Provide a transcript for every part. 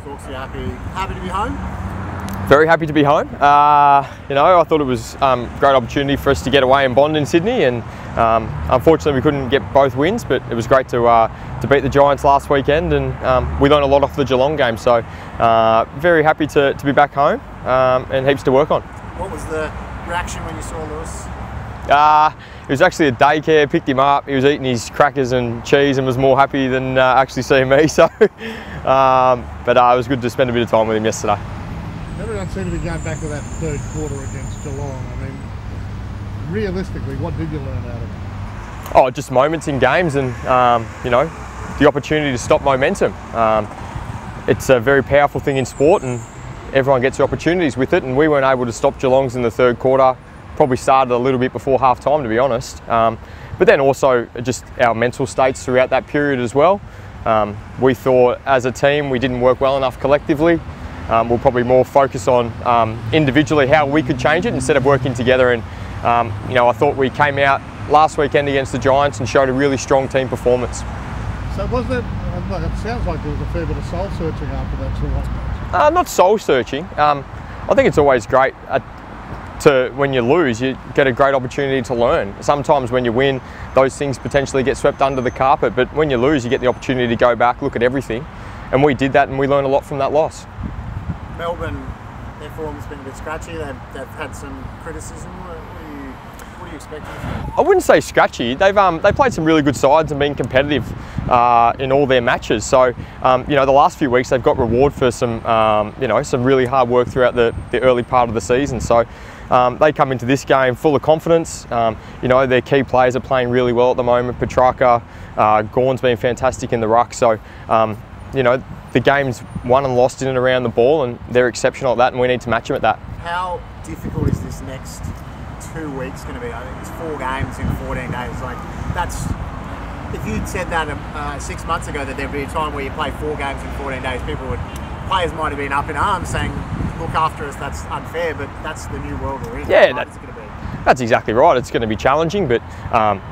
Zorks, you happy to be home? Very happy to be home. You know, I thought it was a great opportunity for us to get away and bond in Sydney, and unfortunately we couldn't get both wins, but it was great to beat the Giants last weekend, and we learned a lot off the Geelong game, so very happy to be back home and heaps to work on. What was the reaction when you saw Lewis? It was actually a daycare, picked him up, he was eating his crackers and cheese and was more happy than actually seeing me, so but it was good to spend a bit of time with him yesterday. Everyone seemed to be going back to that third quarter against Geelong. I mean, realistically, what did you learn out of it? Oh, just moments in games, and you know, the opportunity to stop momentum. It's a very powerful thing in sport, and everyone gets the opportunities with it, and we weren't able to stop Geelong's in the third quarter. Probably started a little bit before half time, to be honest, but then also just our mental states throughout that period as well. We thought as a team we didn't work well enough collectively. We'll probably more focus on individually how we could change it instead of working together, and you know, I thought we came out last weekend against the Giants and showed a really strong team performance. So was there, it sounds like there was a fair bit of soul searching after that too. Not soul searching. I think it's always great when you lose, you get a great opportunity to learn. Sometimes when you win, those things potentially get swept under the carpet, but when you lose, you get the opportunity to go back, look at everything, and we did that, and we learned a lot from that loss. Melbourne, their form's been a bit scratchy. They've had some criticism. What are you expecting? I wouldn't say scratchy. They played some really good sides and been competitive in all their matches. So you know, the last few weeks they've got reward for some you know, some really hard work throughout the early part of the season. So they come into this game full of confidence. You know, their key players are playing really well at the moment. Petrarca, Gawn's been fantastic in the ruck. So you know, the game's won and lost in and around the ball, and they're exceptional at that, and we need to match them at that. How difficult is this next 2 weeks going to be? I think it's 4 games in 14 days. Like, that's, if you'd said that 6 months ago that there'd be a time where you play 4 games in 14 days, players might have been up in arms saying, look after us, that's unfair, but that's the new world we're in. Yeah, How hard is it going to be? That's exactly right. It's going to be challenging, but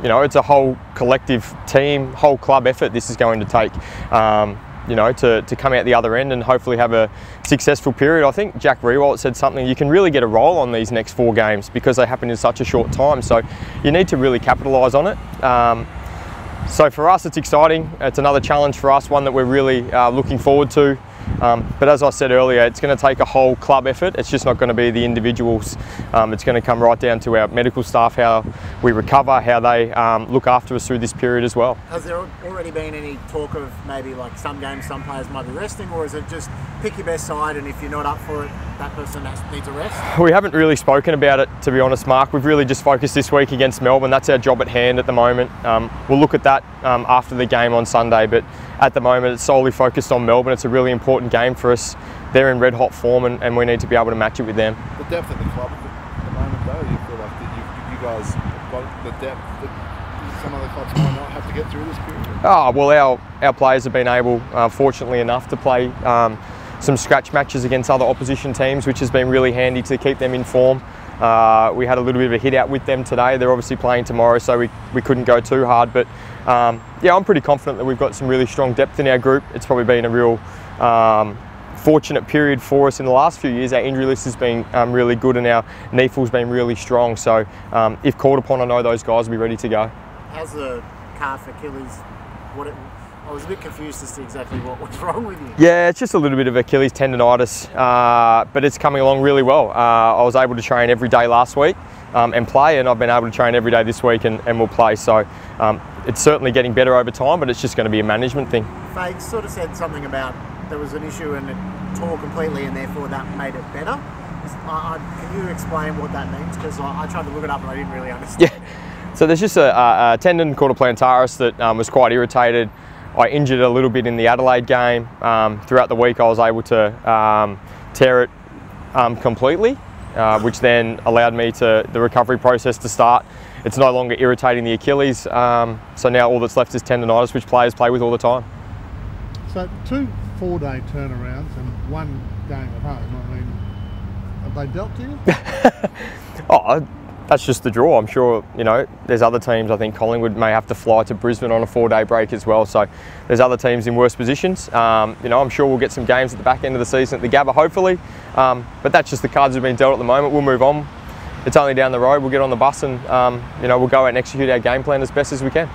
you know, it's a whole collective team, whole club effort this is going to take. You know, to come out the other end and hopefully have a successful period. I think Jack Riewoldt said something, you can really get a roll on these next 4 games because they happen in such a short time, so you need to really capitalise on it. So for us it's exciting, it's another challenge for us, one that we're really looking forward to. But as I said earlier, it's going to take a whole club effort. It's just not going to be the individuals. It's going to come right down to our medical staff, how we recover, how they look after us through this period as well. Has there already been any talk of maybe like some games some players might be resting, or is it just pick your best side and if you're not up for it, that person needs a rest? We haven't really spoken about it, to be honest, Mark. We've really just focused this week against Melbourne. That's our job at hand at the moment. We'll look at that after the game on Sunday, but at the moment it's solely focused on Melbourne. It's a really important game for us. They're in red hot form, and we need to be able to match it with them. The depth at the club at the moment, though, you feel like that you guys have got the depth that some other clubs might not have to get through this period? Oh, well, our players have been able, fortunately enough, to play some scratch matches against other opposition teams, which has been really handy to keep them in form. We had a little bit of a hit out with them today. They're obviously playing tomorrow, so we couldn't go too hard, but yeah, I'm pretty confident that we've got some really strong depth in our group. It's probably been a real fortunate period for us in the last few years. Our injury list has been really good, and our NEFL's been really strong, so if called upon, I know those guys will be ready to go. How's the calf Achilles? I was a bit confused as to exactly what was wrong with you. Yeah, it's just a little bit of Achilles tendonitis, but it's coming along really well. I was able to train every day last week and play, and I've been able to train every day this week and we'll play. So it's certainly getting better over time, but it's just going to be a management thing. Fags sort of said something about there was an issue and it tore completely and therefore that made it better. Can you explain what that means? Because I tried to look it up and I didn't really understand. Yeah, so there's just a tendon called a plantaris that was quite irritated. I injured it a little bit in the Adelaide game. Throughout the week I was able to tear it completely, which then allowed me the recovery process to start. It's no longer irritating the Achilles, so now all that's left is tendonitis, which players play with all the time. So 2 4-day turnarounds and 1 game at home, I mean, have they dealt to you? Oh, that's just the draw. I'm sure, you know, there's other teams. I think Collingwood may have to fly to Brisbane on a 4-day break as well. So there's other teams in worse positions. You know, I'm sure we'll get some games at the back end of the season at the Gabba, hopefully. But that's just the cards that have been dealt at the moment. We'll move on. It's only down the road. We'll get on the bus and, you know, we'll go out and execute our game plan as best as we can.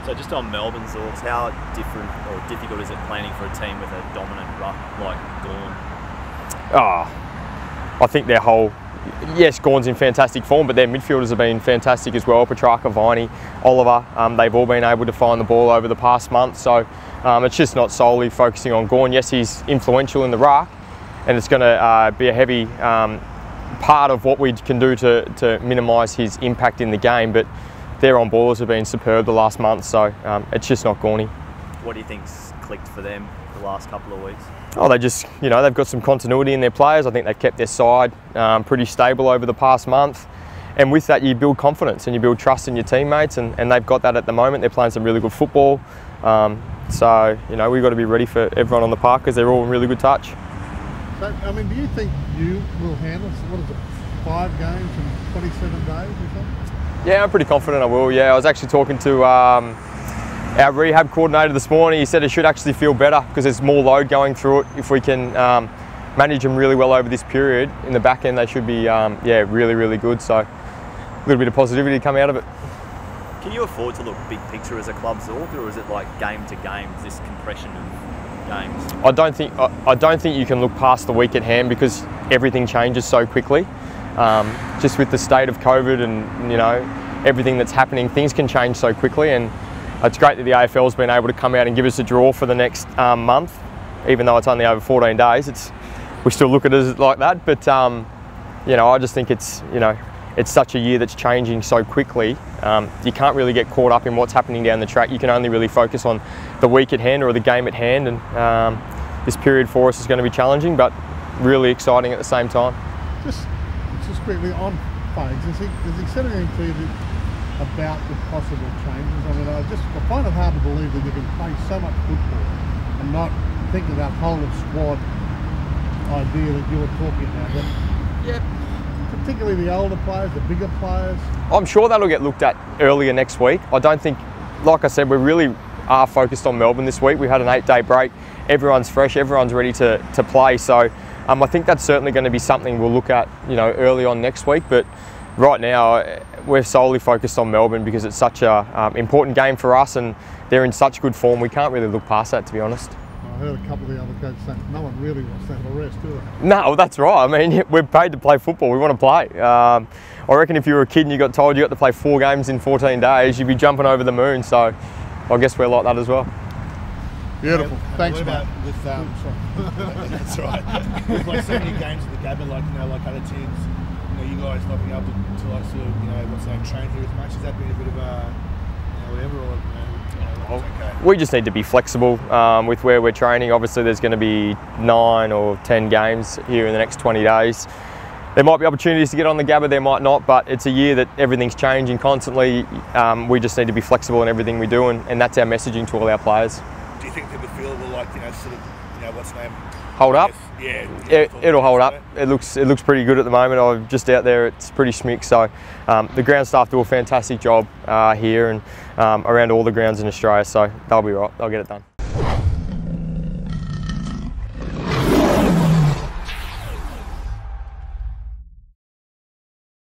So just on Melbourne, Zorks, how different or difficult is it planning for a team with a dominant ruck like Gawn? I think their whole, yes, Gawn's in fantastic form, but their midfielders have been fantastic as well. Petrarca, Viney, Oliver, they've all been able to find the ball over the past month. So it's just not solely focusing on Gawn. Yes, he's influential in the ruck, and it's going to be a heavy part of what we can do to minimise his impact in the game. But their on-ballers have been superb the last month, so it's just not Gawny. What do you think's clicked for them the last couple of weeks? Oh, they just, you know, they've got some continuity in their players. I think they've kept their side pretty stable over the past month. And with that, you build confidence and you build trust in your teammates, and they've got that at the moment. They're playing some really good football. So, you know, we've got to be ready for everyone on the park because they're all in really good touch. So, I mean, do you think you will handle, what is it, 5 games in 27 days or something? Yeah, I'm pretty confident I will. Yeah, I was actually talking to our rehab coordinator this morning. He said it should actually feel better because there's more load going through it. If we can manage them really well over this period, in the back end they should be yeah, really, really good. So a little bit of positivity to come out of it. Can you afford to look big picture as a club, Zork, or is it like game to game, this compression of games? I don't think you can look past the week at hand because everything changes so quickly. Just with the state of COVID and, you know, everything that's happening, things can change so quickly, and it's great that the AFL's been able to come out and give us a draw for the next month, even though it's only over 14 days. We still look at it as like that, but you know, I just think it's, you know, it's such a year that's changing so quickly. You can't really get caught up in what's happening down the track. You can only really focus on the week at hand or the game at hand, and this period for us is going to be challenging, but really exciting at the same time. Just quickly on Fags, has he said anything to you about the possible changes? I mean, I find it hard to believe that you can play so much football and not think of that whole of squad idea that you were talking about. But yeah, particularly the older players, the bigger players. I'm sure that'll get looked at earlier next week. I don't think, like I said, we really are focused on Melbourne this week. We had an 8-day break. Everyone's fresh. Everyone's ready to play. So I think that's certainly going to be something we'll look at, you know, early on next week. But right now, we're solely focused on Melbourne because it's such a important game for us, and they're in such good form. We can't really look past that, to be honest. I heard a couple of the other coaches saying no one really wants to have a rest, do they? No, that's right. I mean, we're paid to play football. We want to play. I reckon if you were a kid and you got told you got to play 4 games in 14 days, you'd be jumping over the moon. So I guess we're like that as well. Beautiful. Thanks, mate. With That's right. With like so many games at the Gabba, like, you know, like other teams, you know, you guys not being able to like sort of, you know, what's the name, train here as much. Has that been a bit of a, you know, whatever, or okay? We just need to be flexible with where we're training. Obviously, there's going to be 9 or 10 games here in the next 20 days. There might be opportunities to get on the Gabba, there might not, but it's a year that everything's changing constantly. We just need to be flexible in everything we do, and that's our messaging to all our players. Do you think that the field will, like, you know, sort of, you know, what's the name? Hold up? Yeah. It'll hold up. It looks pretty good at the moment. I'm just out there, it's pretty schmick. So the ground staff do a fantastic job here and around all the grounds in Australia, so they'll be right. They'll get it done.